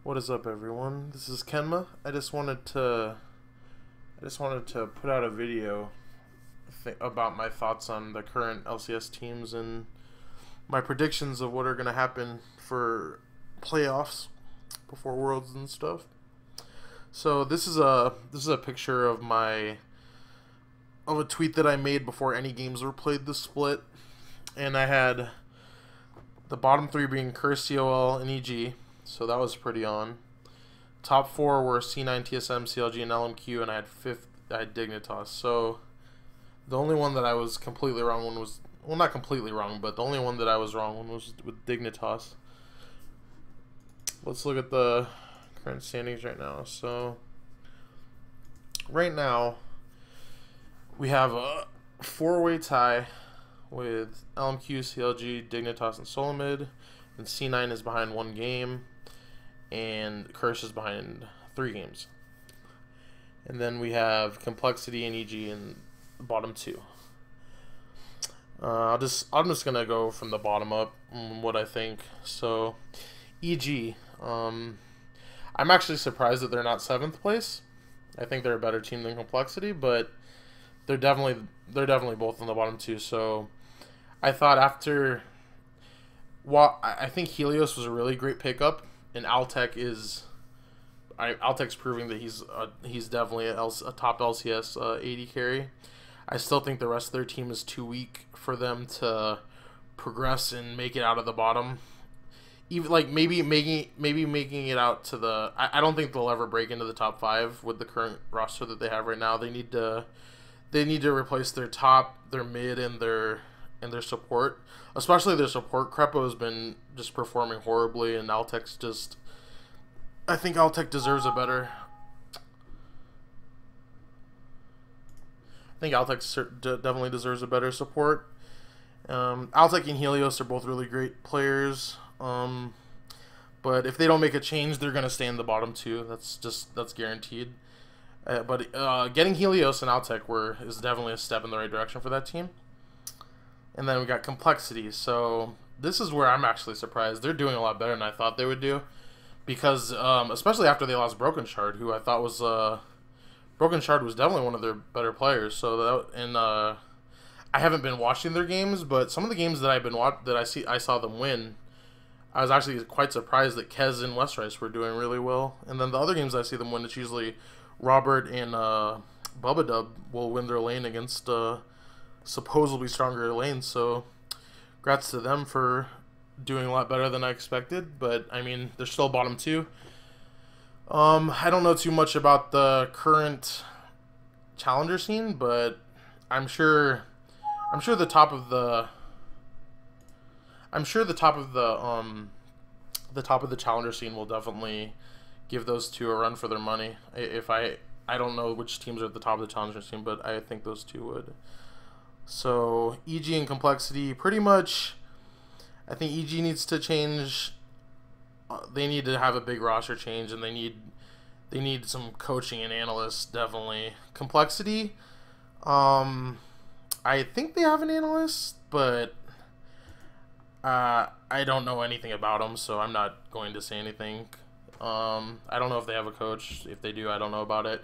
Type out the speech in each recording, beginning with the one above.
What is up, everyone? This is Kenma. I just wanted to put out a video about my thoughts on the current LCS teams and my predictions of what are going to happen for playoffs before Worlds and stuff. So this is a picture of a tweet that I made before any games were played this split, and I had the bottom three being Curse, COL, and EG. So that was pretty on. Top four were C9, TSM, CLG, and LMQ, and I had Dignitas. So the only one that I was completely wrong on was, well, not completely wrong, but the only one that I was wrong on was with Dignitas. Let's look at the current standings right now. So right now we have a four-way tie with LMQ, CLG, Dignitas, and Solomid, and C9 is behind one game, and Curse is behind 3 games. And then we have Complexity and EG in the bottom 2. I'm just gonna go from the bottom up what I think. So EG, I'm actually surprised that they're not 7th place. I think they're a better team than Complexity, but they're definitely both in the bottom 2. So I thought after, well, I think Helios was a really great pickup, and Altech's proving that he's definitely a top LCS AD carry. I still think the rest of their team is too weak for them to progress and make it out of the bottom. Even like maybe making it out to the. I don't think they'll ever break into the top 5 with the current roster that they have right now. They need to replace their top, their mid, and their support. Especially their support. Crepo has been just performing horribly, and Altech's just. I think Altech deserves a better. I think Altech definitely deserves a better support. Altech and Helios are both really great players. But if they don't make a change, they're gonna stay in the bottom 2. That's guaranteed. But getting Helios and Altech is definitely a step in the right direction for that team. And then we got Complexity. So this is where I'm actually surprised. They're doing a lot better than I thought they would do, because especially after they lost Broken Shard, who I thought was Broken Shard was definitely one of their better players. So I haven't been watching their games, but some of the games that I saw them win, I was actually quite surprised that Kez and Westrice were doing really well. And then the other games I see them win, it's usually Robert and Bubba Dub will win their lane against supposedly stronger lanes. So congrats to them for doing a lot better than I expected. But I mean, they're still bottom 2. I don't know too much about the current challenger scene, but I'm sure the top of the challenger scene will definitely give those two a run for their money. I don't know which teams are at the top of the challenger scene, but I think those two would. So EG and Complexity, pretty much, I think EG needs to change. They need to have a big roster change, and they need some coaching and analysts, definitely. Complexity, I think they have an analyst, but I don't know anything about them, so I'm not going to say anything. I don't know if they have a coach. If they do, I don't know about it.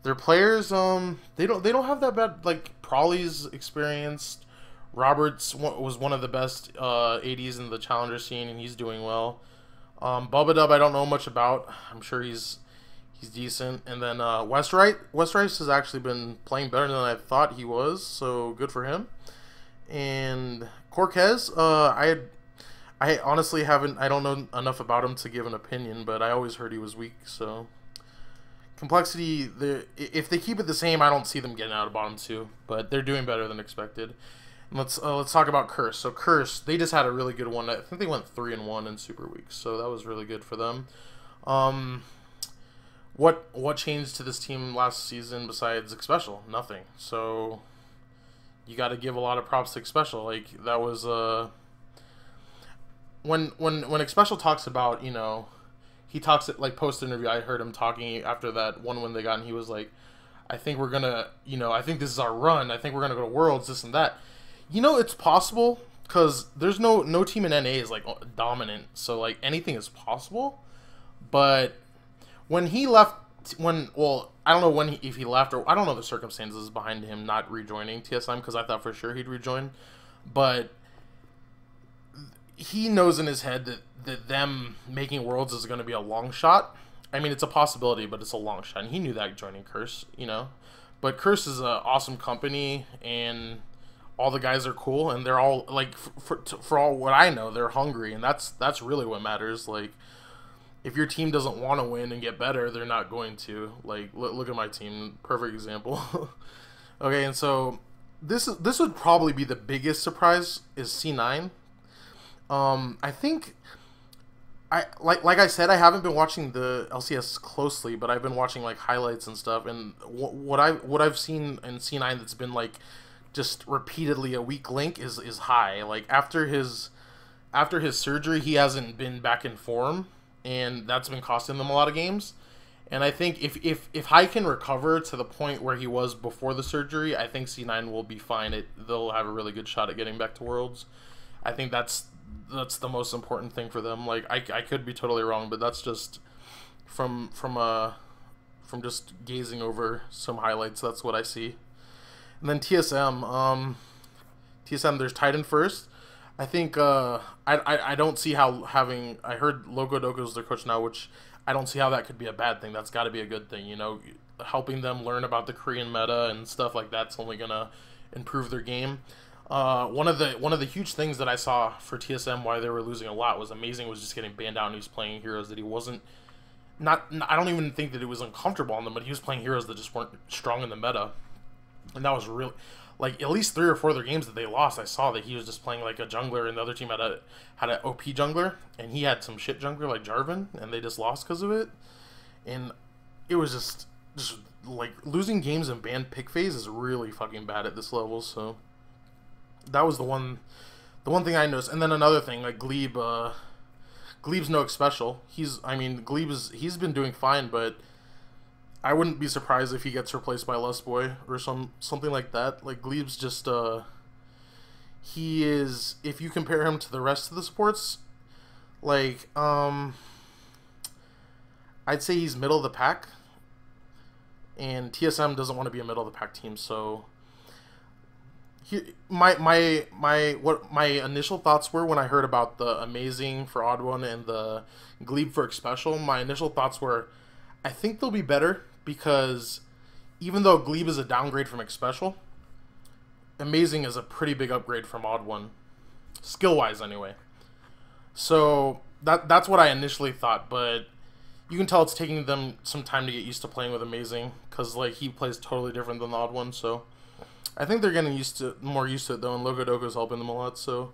Their players, they don't have that bad. Like Prawley's experienced. Roberts was one of the best ADs in the challenger scene, and he's doing well. Bubba Dub, I don't know much about. I'm sure he's decent. And then Westrice has actually been playing better than I thought he was, so good for him. And Corquez, I honestly I don't know enough about him to give an opinion, but I always heard he was weak. So Complexity, if they keep it the same, I don't see them getting out of bottom 2, but they're doing better than expected. And let's talk about Curse. So Curse, they just had a really good one. I think they went 3-1 in Super Weeks, so that was really good for them. What changed to this team last season besides Xpecial? Nothing. So you got to give a lot of props to Xpecial. Like that was when Xpecial talks about, you know, he talks at like post interview. I heard him talking after that one win they got, and he was like, I think we're gonna, you know, I think this is our run. I think we're gonna go to Worlds, this and that. You know, it's possible because there's no team in NA is like dominant, so like anything is possible. But when he left, I don't know if he left, or I don't know the circumstances behind him not rejoining TSM, because I thought for sure he'd rejoin. But he knows in his head that them making Worlds is going to be a long shot. I mean, it's a possibility, but it's a long shot. And he knew that joining Curse, you know. But Curse is an awesome company, and all the guys are cool, and they're all, like, for all what I know, they're hungry, and that's really what matters. Like, if your team doesn't want to win and get better, they're not going to. Like, look at my team, perfect example. Okay, and so this would probably be the biggest surprise is C9. I think like I said, I haven't been watching the LCS closely, but I've been watching like highlights and stuff, and what I've seen in C9 that's been like just repeatedly a weak link is high. Like after his surgery, he hasn't been back in form, and that's been costing them a lot of games. And I think if High can recover to the point where he was before the surgery, I think C9 will be fine. They'll have a really good shot at getting back to Worlds. I think that's the most important thing for them. Like I could be totally wrong, but that's just from just gazing over some highlights. That's what I see. And then TSM, there's Titan first. I think I don't see how having, I heard Loco Doco is their coach now, which I don't see how that could be a bad thing. That's got to be a good thing, you know, helping them learn about the Korean meta and stuff like that's only gonna improve their game. One of the huge things that I saw for TSM why they were losing a lot was Amazing was just getting banned out, and he was playing heroes that he wasn't. I don't even think that it was uncomfortable on them, but he was playing heroes that just weren't strong in the meta, and that was really, like, at least 3 or 4 of their games that they lost, I saw that he was just playing like a jungler, and the other team had an OP jungler, and he had some shit jungler like Jarvan, and they just lost because of it. And it was just like losing games in banned pick phase is really fucking bad at this level. So that was the one thing I noticed. And then another thing, like Glebe's no special. He's he's been doing fine, but I wouldn't be surprised if he gets replaced by Lustboy or something like that. Like Glebe's just he is, if you compare him to the rest of the supports, like I'd say he's middle of the pack, and TSM doesn't want to be a middle of the pack team. So what my initial thoughts were when I heard about the Amazing for Odd One and the Glebe for Special, my initial thoughts were, I think they'll be better, because even though Glebe is a downgrade from Special, Amazing is a pretty big upgrade from Odd One, skill-wise anyway. So that's what I initially thought, but you can tell it's taking them some time to get used to playing with Amazing, because like he plays totally different than the Odd One. So I think they're getting more used to it though, and Loco Doco is helping them a lot. So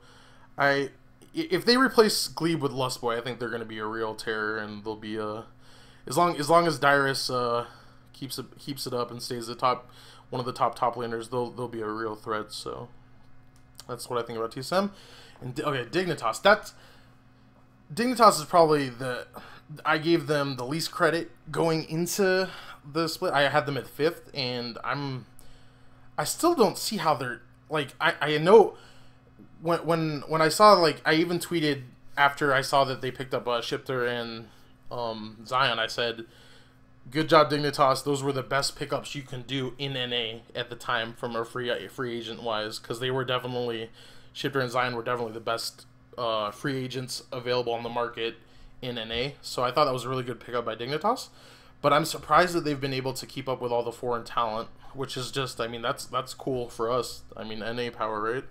if they replace Glebe with Lustboy, I think they're going to be a real terror, and they'll be as long as Dyrus keeps it up and stays one of the top laners, they'll be a real threat. So that's what I think about TSM. And okay, Dignitas. Dignitas is probably I gave them the least credit going into the split. I had them at 5th, and I still don't see how they're, like, I know when I saw, like, I even tweeted after I saw that they picked up Shifter and Zion, I said, good job, Dignitas. Those were the best pickups you can do in NA at the time from a free agent wise, because they were definitely, Shifter and Zion were definitely the best free agents available on the market in NA. So I thought that was a really good pickup by Dignitas. But I'm surprised that they've been able to keep up with all the foreign talent, which is just, I mean, that's cool for us. I mean, NA power, right?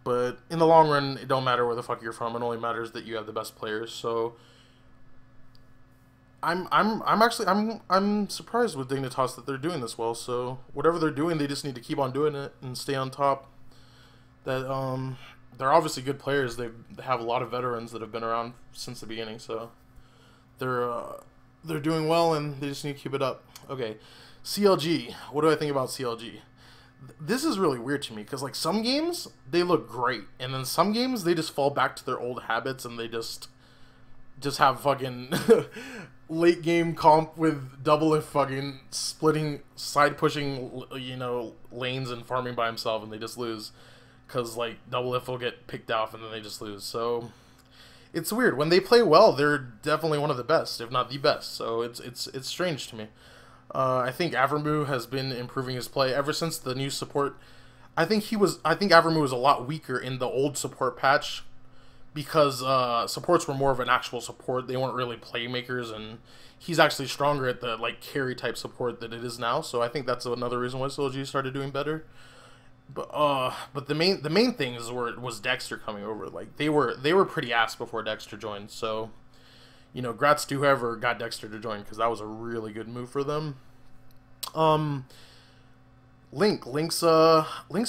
But in the long run, it don't matter where the fuck you're from. It only matters that you have the best players. So I'm surprised with Dignitas that they're doing this well. So whatever they're doing, they just need to keep on doing it and stay on top. That they're obviously good players. They have a lot of veterans that have been around since the beginning. So they're doing well, and they just need to keep it up. Okay, CLG. What do I think about CLG? This is really weird to me, because like some games they look great, and then some games they just fall back to their old habits, and they just have fucking late game comp with double if fucking splitting, side pushing, you know, lanes and farming by himself, and they just lose because like double if will get picked off, and then they just lose. So it's weird when they play well. They're definitely one of the best, if not the best. So it's strange to me. I think Avermu has been improving his play ever since the new support. I think Avermu was a lot weaker in the old support patch because supports were more of an actual support. They weren't really playmakers, and he's actually stronger at the like carry type support than it is now. So I think that's another reason why CLG started doing better. But the main things was Dexter coming over. Like they were pretty ass before Dexter joined. So you know, grats to whoever got Dexter to join because that was a really good move for them. Link's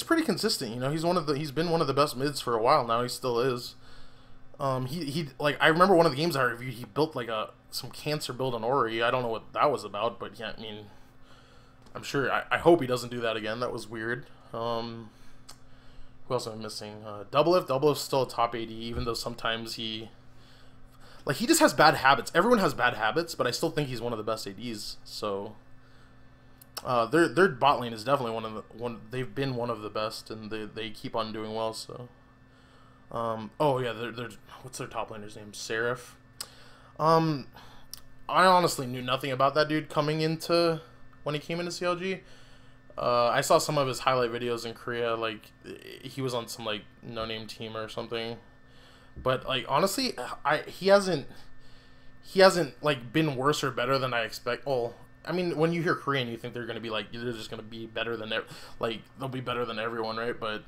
pretty consistent. You know, he's been one of the best mids for a while now. He still is. He like I remember one of the games I reviewed. He built like some cancer build on Ori. I don't know what that was about, but yeah, I mean, I'm sure. I hope he doesn't do that again. That was weird. Who else am I missing? Doublelift's still a top AD, even though sometimes he just has bad habits. Everyone has bad habits, but I still think he's one of the best ADs. So their bot lane is definitely they've been one of the best, and they keep on doing well. So oh yeah, they're what's their top laner's name? Seraph. I honestly knew nothing about that dude coming into when he came into CLG. I saw some of his highlight videos in Korea, like he was on some like no-name team or something. But like honestly, he hasn't like been worse or better than I expect. Oh, I mean, when you hear Korean, you think they're gonna be like they're just gonna be better than like they'll be better than everyone, right? But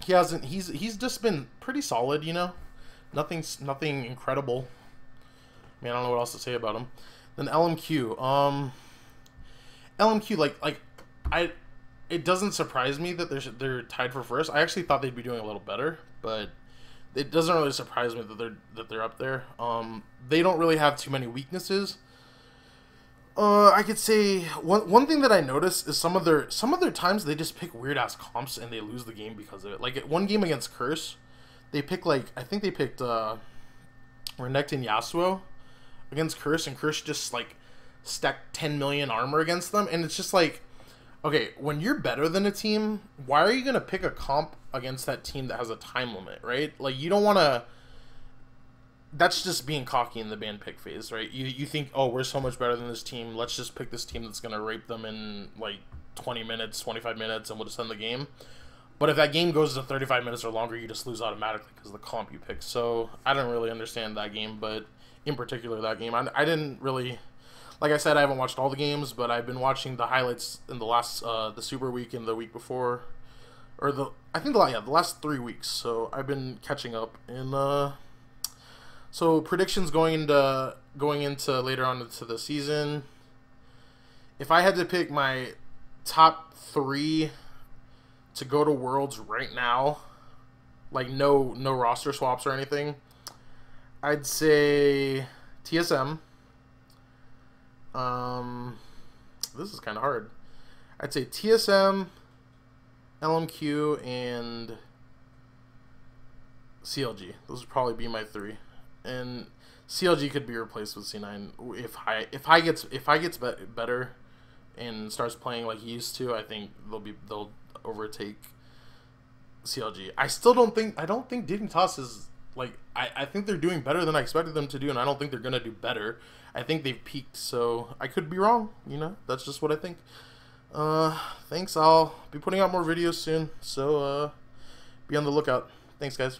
he hasn't. He's just been pretty solid, you know. Nothing incredible. I mean, I don't know what else to say about him. Then LMQ. LMQ it doesn't surprise me that they're tied for first. I actually thought they'd be doing a little better, but it doesn't really surprise me that they're up there. They don't really have too many weaknesses. I could say one thing that I noticed is some of their times they just pick weird ass comps and they lose the game because of it. Like one game against Curse, they pick I think they picked Renekton Yasuo against Curse, and Curse just like stacked 10 million armor against them, and it's just like, okay, when you're better than a team, why are you gonna pick a comp against that team that has a time limit, right? Like you don't want to. That's just being cocky in the ban pick phase, right? You think, oh, we're so much better than this team. Let's just pick this team that's gonna rape them in like 20 minutes, 25 minutes, and we'll just end the game. But if that game goes to 35 minutes or longer, you just lose automatically because of the comp you pick. So I don't really understand that game, but in particular that game, I didn't really. Like I said, I haven't watched all the games, but I've been watching the highlights in the last the Super Week and the week before, or the last 3 weeks. So I've been catching up. And so predictions going into later on into the season. If I had to pick my top 3 to go to Worlds right now, like no roster swaps or anything, I'd say TSM. This is kind of hard. I'd say TSM, LMQ, and CLG. Those would probably be my 3. And CLG could be replaced with C9 if High gets better and starts playing like he used to. I think they'll overtake CLG. I don't think Dignitas is like I think they're doing better than I expected them to do, and I don't think they're gonna do better. I think they've peaked, so I could be wrong. You know, that's just what I think. Thanks. I'll be putting out more videos soon, so be on the lookout. Thanks, guys.